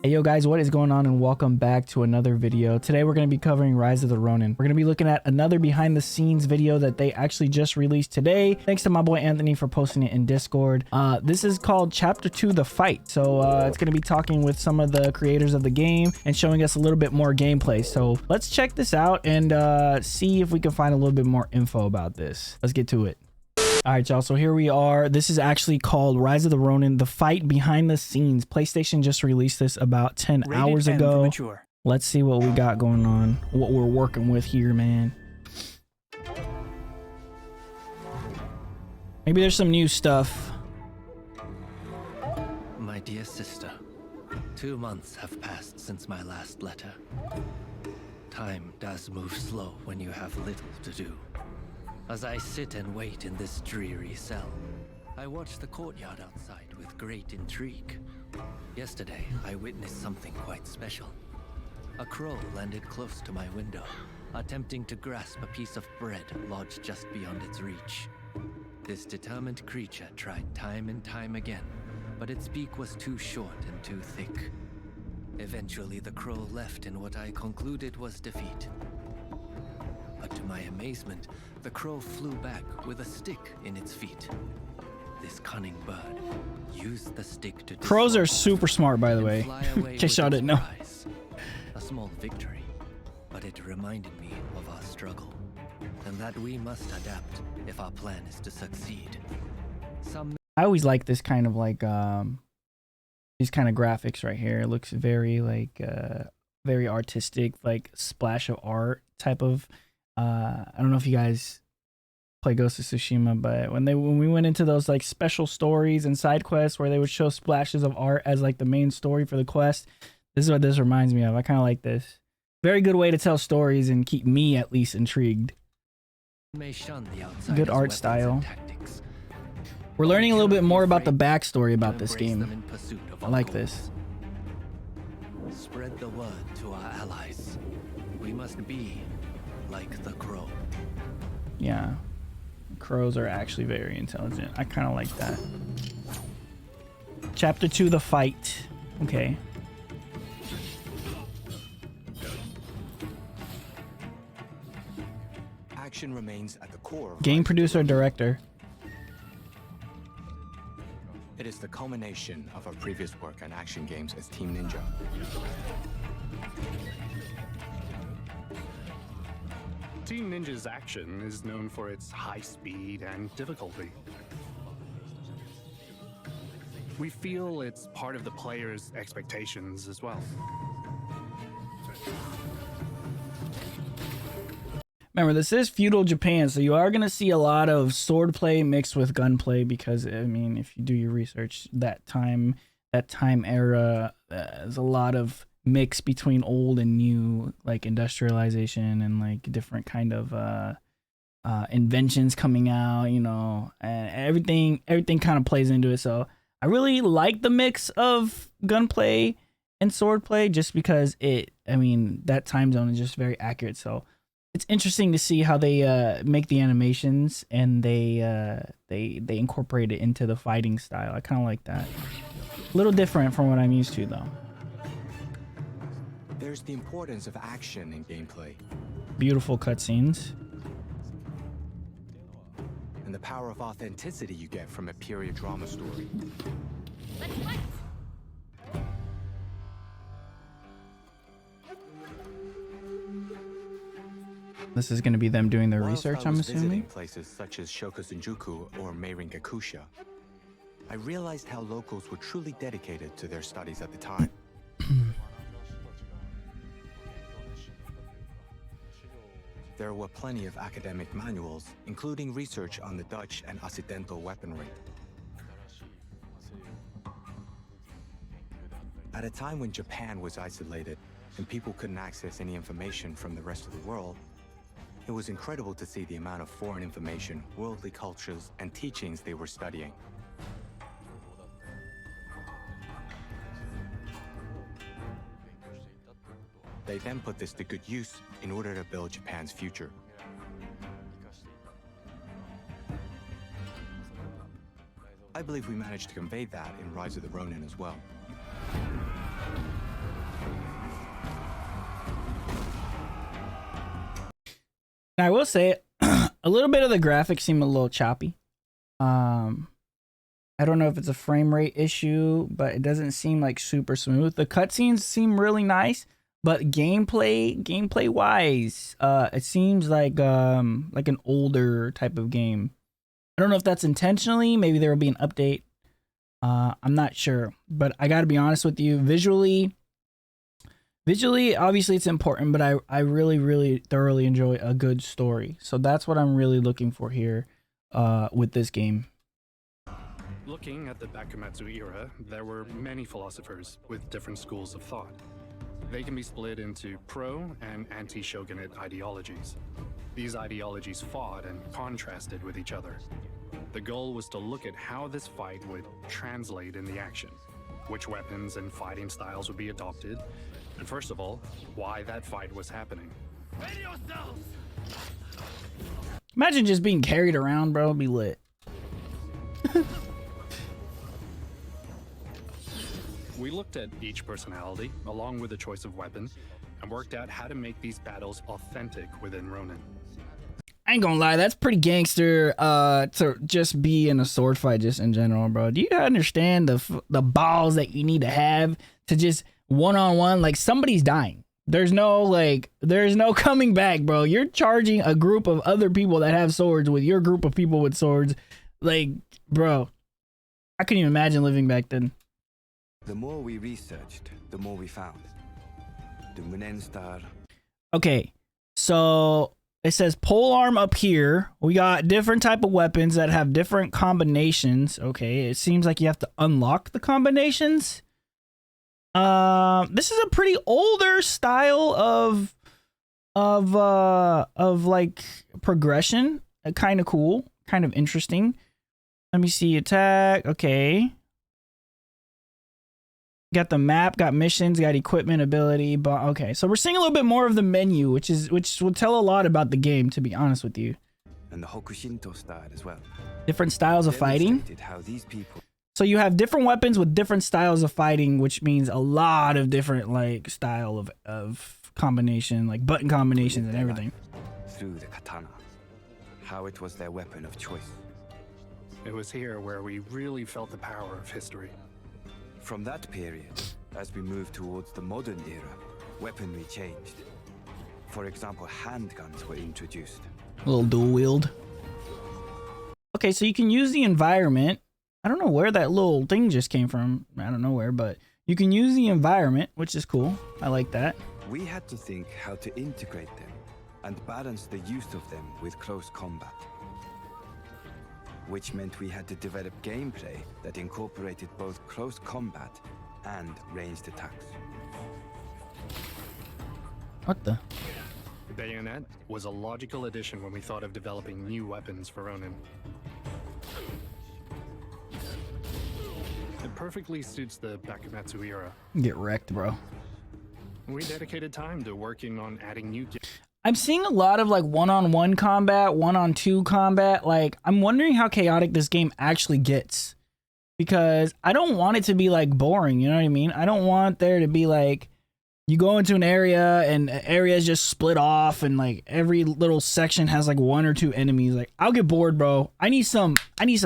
Hey yo guys, what is going on, and welcome back to another video. Today we're going to be covering Rise of the Ronin. We're going to be looking at another behind the scenes video that they actually just released today. Thanks to my boy Anthony for posting it in Discord. This is called Chapter 2 The Fight. So it's going to be talking with some of the creators of the game and showing us a little bit more gameplay. So let's check this out and see if we can find a little bit more info about this. Let's get to it. All right, y'all, so here we are. This is actually called Rise of the Ronin, The Fight Behind the Scenes. PlayStation just released this about 10 hours ago. Let's see what we got going on, what we're working with here, man. Maybe there's some new stuff. My dear sister, 2 months have passed since my last letter. Time does move slow when you have little to do. As I sit and wait in this dreary cell, I watch the courtyard outside with great intrigue. Yesterday, I witnessed something quite special. A crow landed close to my window, attempting to grasp a piece of bread lodged just beyond its reach. This determined creature tried time and time again, but its beak was too short and too thick. Eventually, the crow left in what I concluded was defeat. But to my amazement, the crow flew back with a stick in its feet. This cunning bird used the stick to Crows are super smart, by the way, in case y'all didn't know. A small victory, but it reminded me of our struggle, and that we must adapt if our plan is to succeed. I always like this kind of like these kind of graphics right here. It looks very like very artistic, like splash of art type of. I don't know if you guys play Ghost of Tsushima, but when we went into those like special stories and side quests where they would show splashes of art as like the main story for the quest, this is what this reminds me of. I kind of like this. Very good way to tell stories and keep me at least intrigued. Good art style. We're learning a little bit more about the backstory about this game. I like this. Spread the word to our allies. We must be like the crow. Yeah, crows are actually very intelligent. I kind of like that. Chapter 2 The Fight. Okay. Action remains at the core of Game producer director. It is the culmination of our previous work on action games as Team Ninja. Team Ninja's action is known for its high speed and difficulty. We feel it's part of the player's expectations as well. Remember, this is feudal Japan, so you are going to see a lot of swordplay mixed with gunplay because, I mean, if you do your research, that time era, there's a lot of mix between old and new, like industrialization and like different kind of inventions coming out, you know, and everything kind of plays into it. So I really like the mix of gunplay and swordplay just because that time zone is just very accurate. So it's interesting to see how they make the animations and they incorporate it into the fighting style. I kind of like that. A little different from what I'm used to though. There's the importance of action in gameplay. Beautiful cutscenes. And the power of authenticity you get from a period drama story. This is going to be them doing their research, I'm assuming. Places such as Shokosunjuku or Meirin-gakusha, I realized how locals were truly dedicated to their studies at the time. There were plenty of academic manuals, including research on the Dutch and Occidental weaponry. At a time when Japan was isolated and people couldn't access any information from the rest of the world, it was incredible to see the amount of foreign information, worldly cultures, and teachings they were studying. They then put this to good use in order to build Japan's future. I believe we managed to convey that in Rise of the Ronin as well. Now, I will say a little bit of the graphics seem a little choppy. I don't know if it's a frame rate issue, but it doesn't seem like super smooth. The cutscenes seem really nice, but gameplay wise, it seems like an older type of game. I don't know if that's intentionally. Maybe there will be an update. I'm not sure, but I got to be honest with you. Visually, obviously it's important, but I really thoroughly enjoy a good story. So that's what I'm really looking for here with this game. Looking at the Bakumatsu era, there were many philosophers with different schools of thought. They can be split into pro and anti-shogunate ideologies. These ideologies fought and contrasted with each other. The goal was to look at how this fight would translate in the action, which weapons and fighting styles would be adopted, and first of all, why that fight was happening. Imagine just being carried around, bro. It'd be lit. We looked at each personality, along with the choice of weapon, and worked out how to make these battles authentic within Ronin. I ain't gonna lie, that's pretty gangster to just be in a sword fight just in general, bro. Do you understand the balls that you need to have to just one-on-one? Like, somebody's dying. There's no coming back, bro. You're charging a group of other people that have swords with your group of people with swords. Like, bro, I couldn't even imagine living back then. The more we researched, the more we found. The Munen Star. Okay, so it says pole arm up here. We got different type of weapons that have different combinations. Okay, it seems like you have to unlock the combinations. This is a pretty older style of like progression. Kind of cool, kind of interesting. Let me see, attack. Okay. Got the map, got missions, got equipment, ability, but okay. So we're seeing a little bit more of the menu, which will tell a lot about the game, to be honest with you. And the Hokushinto style as well. Different styles of fighting. How these people... So you have different weapons with different styles of fighting, which means a lot of different like style of combination, like button combinations and everything. Through the katana. How it was their weapon of choice. It was here where we really felt the power of history. From that period, as we moved towards the modern era, weaponry changed. For example, handguns were introduced. A little dual wield. Okay, so you can use the environment. I don't know where that little thing just came from. I don't know where, but you can use the environment, which is cool. I like that. We had to think how to integrate them and balance the use of them with close combat. Which meant we had to develop gameplay that incorporated both close combat and ranged attacks. What the? The bayonet was a logical addition when we thought of developing new weapons for Ronin. It perfectly suits the Bakumatsu era. Get wrecked, bro. We dedicated time to working on adding new... I'm seeing a lot of like one-on-one combat, one-on-two combat. Like, I'm wondering how chaotic this game actually gets, because I don't want it to be like boring. You know what I mean? I don't want there to be like, you go into an area and areas just split off and like every little section has like one or two enemies. Like, I'll get bored, bro. I need some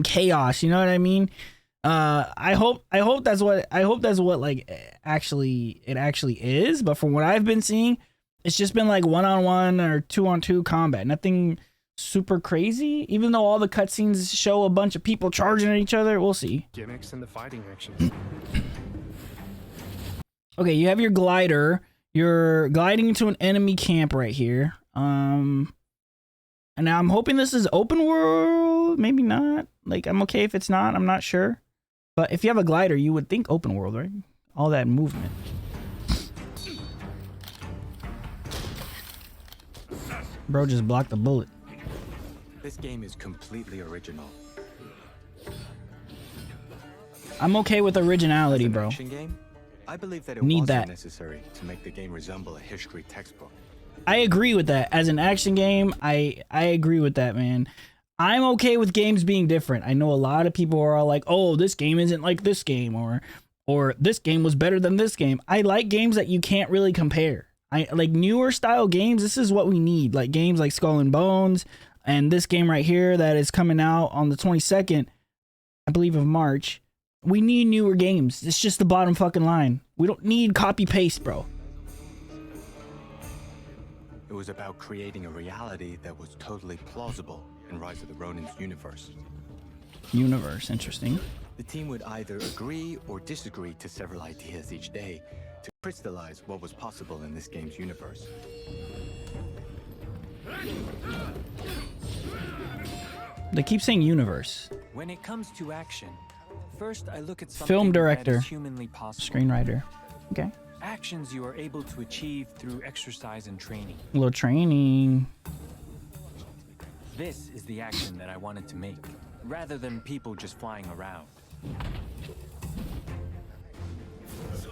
chaos. You know what I mean? I hope that's what like it actually is. But from what I've been seeing, it's just been like one-on-one or two-on-two combat. Nothing super crazy. Even though all the cutscenes show a bunch of people charging at each other, we'll see. Gimmicks in the fighting action. Okay, you have your glider. You're gliding into an enemy camp right here. And now I'm hoping this is open world. Maybe not. Like, I'm okay if it's not. I'm not sure. But if you have a glider, you would think open world, right? All that movement. Bro just blocked the bullet. This game is completely original. I'm okay with originality, As an bro. action game, I believe that it Need wasn't that. necessary to make the game resemble a history textbook. I agree with that. As an action game, I agree with that, man. I'm okay with games being different. I know a lot of people are all like, "Oh, this game isn't like this game," or this game was better than this game. I like games that you can't really compare. I like newer style games. This is what we need. Like games like Skull and Bones and this game right here that is coming out on the 22nd, I believe, of March. We need newer games. It's just the bottom fucking line. We don't need copy paste, bro. It was about creating a reality that was totally plausible in Rise of the Ronin's universe. Universe, interesting. The team would either agree or disagree to several ideas each day to crystallize what was possible in this game's universe. They keep saying universe. When it comes to action, first I look at something Film director, that is humanly possible. screenwriter. Okay. Actions you are able to achieve through exercise and training. A little training. This is the action that I wanted to make, rather than people just flying around.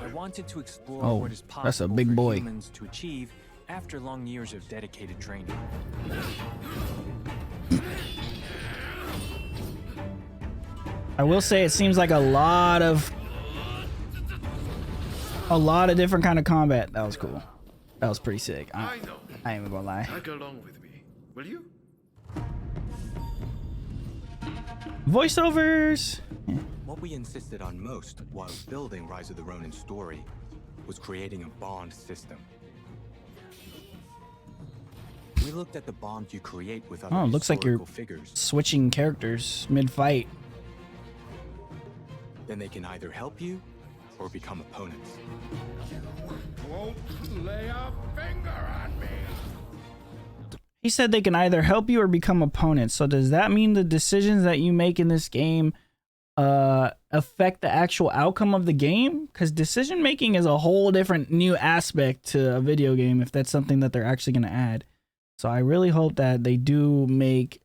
I wanted to explore Oh, what is possible that's a big for boy. humans to achieve after long years of dedicated training. I will say it seems like a lot of different kind of combat. That was cool. That was pretty sick. I ain't even gonna lie. Tag along with me, will you? Voiceovers. What we insisted on most while building Rise of the Ronin story was creating a bond system. We looked at the bond you create with other Oh, it looks like you're historical figures. switching characters mid-fight. Then they can either help you or become opponents. Won't lay a finger on me. He said they can either help you or become opponents. So does that mean the decisions that you make in this game affect the actual outcome of the game? Because decision making is a whole different new aspect to a video game if that's something that they're actually going to add. So I really hope that they do make,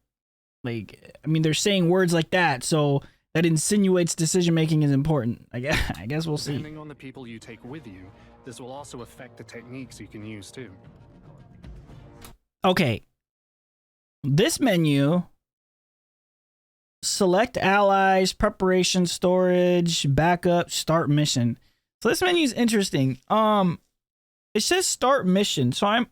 like, I mean, they're saying words like that, so that insinuates decision making is important. I guess we'll see. Depending on the people you take with you, this will also affect the techniques you can use too. Okay. This menu, select allies, preparation, storage, backup, start mission. So this menu is interesting. It says start mission. So I'm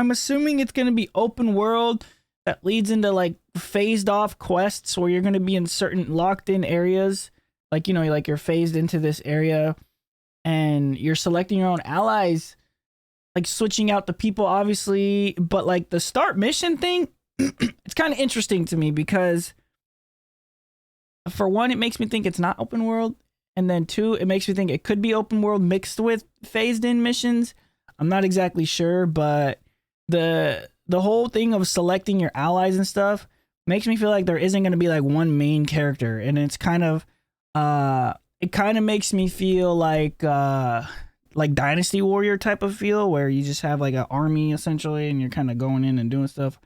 assuming it's going to be open world that leads into like phased off quests where you're going to be in certain locked in areas. Like, you know, like you're phased into this area and you're selecting your own allies, like switching out the people, obviously. But like the start mission thing, it's kind of interesting to me because for one, it makes me think it's not open world. And then two, it makes me think it could be open world mixed with phased in missions. I'm not exactly sure, but the whole thing of selecting your allies and stuff makes me feel like there isn't going to be like one main character. And it's kind of, it kind of makes me feel like Dynasty Warrior type of feel where you just have like an army essentially and you're kind of going in and doing stuff.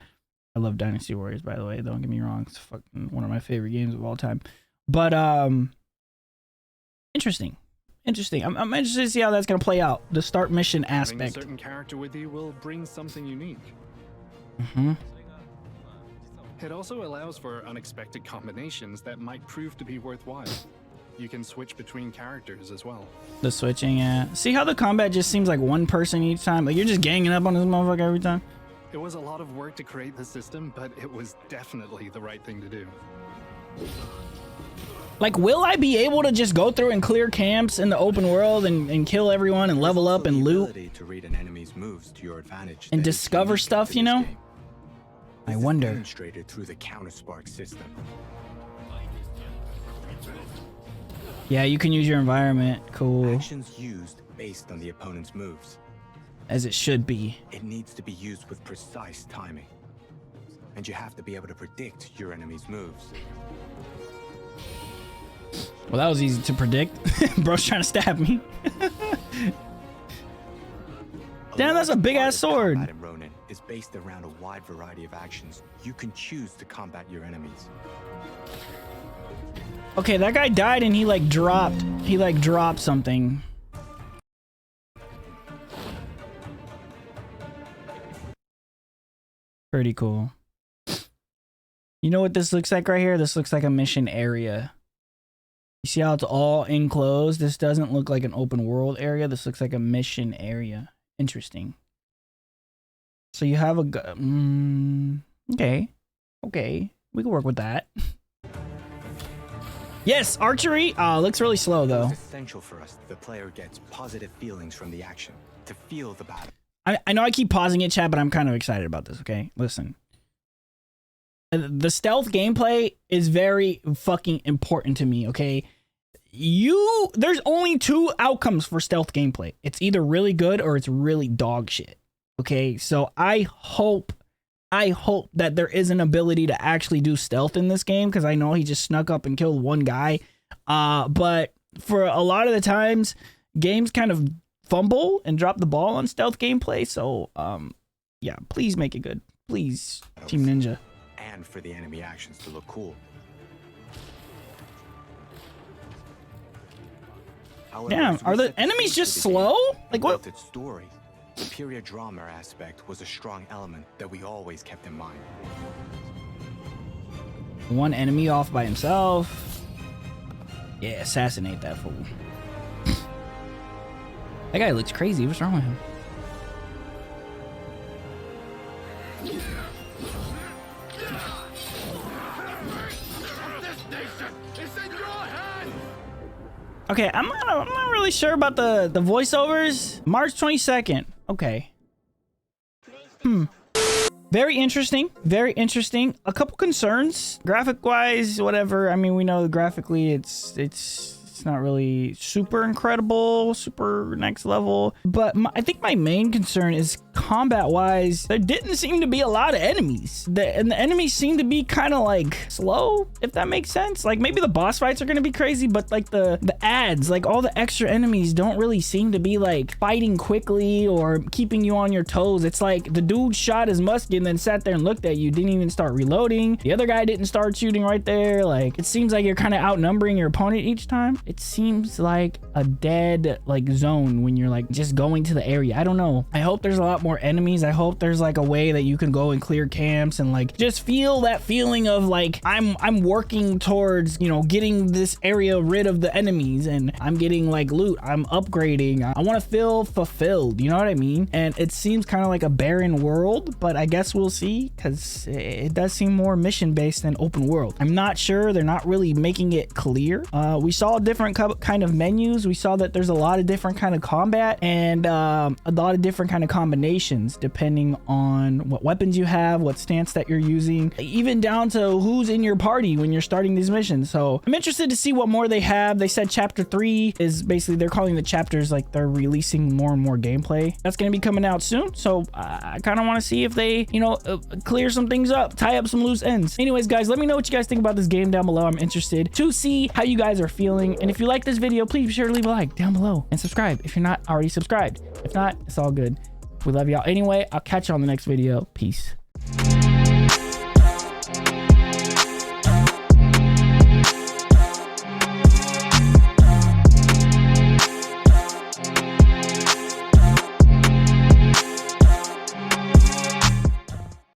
I love Dynasty Warriors, by the way. Don't get me wrong. It's fucking one of my favorite games of all time. But interesting. I'm interested to see how that's going to play out. The start mission Having a aspect. certain character with you will bring something unique. Mm-hmm. It also allows for unexpected combinations that might prove to be worthwhile. You can switch between characters as well. The switching, yeah. See how the combat just seems like one person each time? Like you're just ganging up on this motherfucker every time? It was a lot of work to create the system, but it was definitely the right thing to do. Like, will I be able to just go through and clear camps in the open world and kill everyone and level up and loot To read an enemy's moves to your advantage and that is discover unique stuff, to you this know? game. I This is wonder. demonstrated through the counter-spark system. Yeah, you can use your environment. Cool. Actions used based on the opponent's moves. As it should be. It needs to be used with precise timing. And you have to be able to predict your enemy's moves. Well, that was easy to predict. Bro's trying to stab me. Damn, that's a big ass sword. Combat in Ronin is based around a wide variety of actions you can choose to combat your enemies. Okay, that guy died and he dropped something. Pretty cool. You know what this looks like right here? This looks like a mission area. You see how it's all enclosed? This doesn't look like an open world area. This looks like a mission area. Interesting. So you have a okay, we can work with that. Yes, archery. Looks really slow though. It's essential for us that the player gets positive feelings from the action, to feel the battle. I know I keep pausing it, chat, but I'm kind of excited about this. Okay, listen. The stealth gameplay is very fucking important to me. Okay, there's only two outcomes for stealth gameplay. It's either really good or it's really dog shit. Okay, so I hope that there is an ability to actually do stealth in this game, because I know he just snuck up and killed one guy. But for a lot of the times, games kind of fumble and drop the ball on stealth gameplay. So yeah, please make it good, please, Team Ninja. And for the enemy actions to look cool. However, Damn, are the enemies just slow? Like what? Its story, the period drama aspect was a strong element that we always kept in mind. One enemy off by himself. Yeah, assassinate that fool. That guy looks crazy. What's wrong with him? Okay, I'm not really sure about the voiceovers. March 22nd. Okay. Very interesting. Very interesting. A couple concerns. Graphic wise, whatever. I mean, we know graphically it's not really super incredible, super next level. But I think my main concern is combat wise, there didn't seem to be a lot of enemies. And the enemies seem to be kind of like slow, if that makes sense. Like maybe the boss fights are going to be crazy, but like the ads, like all the extra enemies don't really seem to be like fighting quickly or keeping you on your toes. It's like the dude shot his musket and then sat there and looked at you, didn't even start reloading. The other guy didn't start shooting right there. Like it seems like you're kind of outnumbering your opponent each time. It seems like a dead like zone when you're like just going to the area. I don't know. I hope there's a lot more enemies. I hope there's like a way that you can go and clear camps and like just feel that feeling of like I'm working towards, you know, getting this area rid of the enemies and I'm getting like loot, I'm upgrading, I want to feel fulfilled, you know what I mean? And it seems kind of like a barren world, but I guess we'll see, because it does seem more mission based than open world. I'm not sure, they're not really making it clear. We saw different kind of menus. We saw that there's a lot of different kind of combat and a lot of different kind of combinations depending on what weapons you have, what stance that you're using, even down to who's in your party when you're starting these missions. So I'm interested to see what more they have. They said chapter 3 is basically, they're calling the chapters like they're releasing more and more gameplay. That's going to be coming out soon. So I kind of want to see if they, you know, clear some things up, tie up some loose ends. Anyways, guys, let me know what you guys think about this game down below. I'm interested to see how you guys are feeling. And if you like this video, please be sure to leave a like down below and subscribe if you're not already subscribed. If not, it's all good. We love y'all anyway. I'll catch you on the next video. Peace.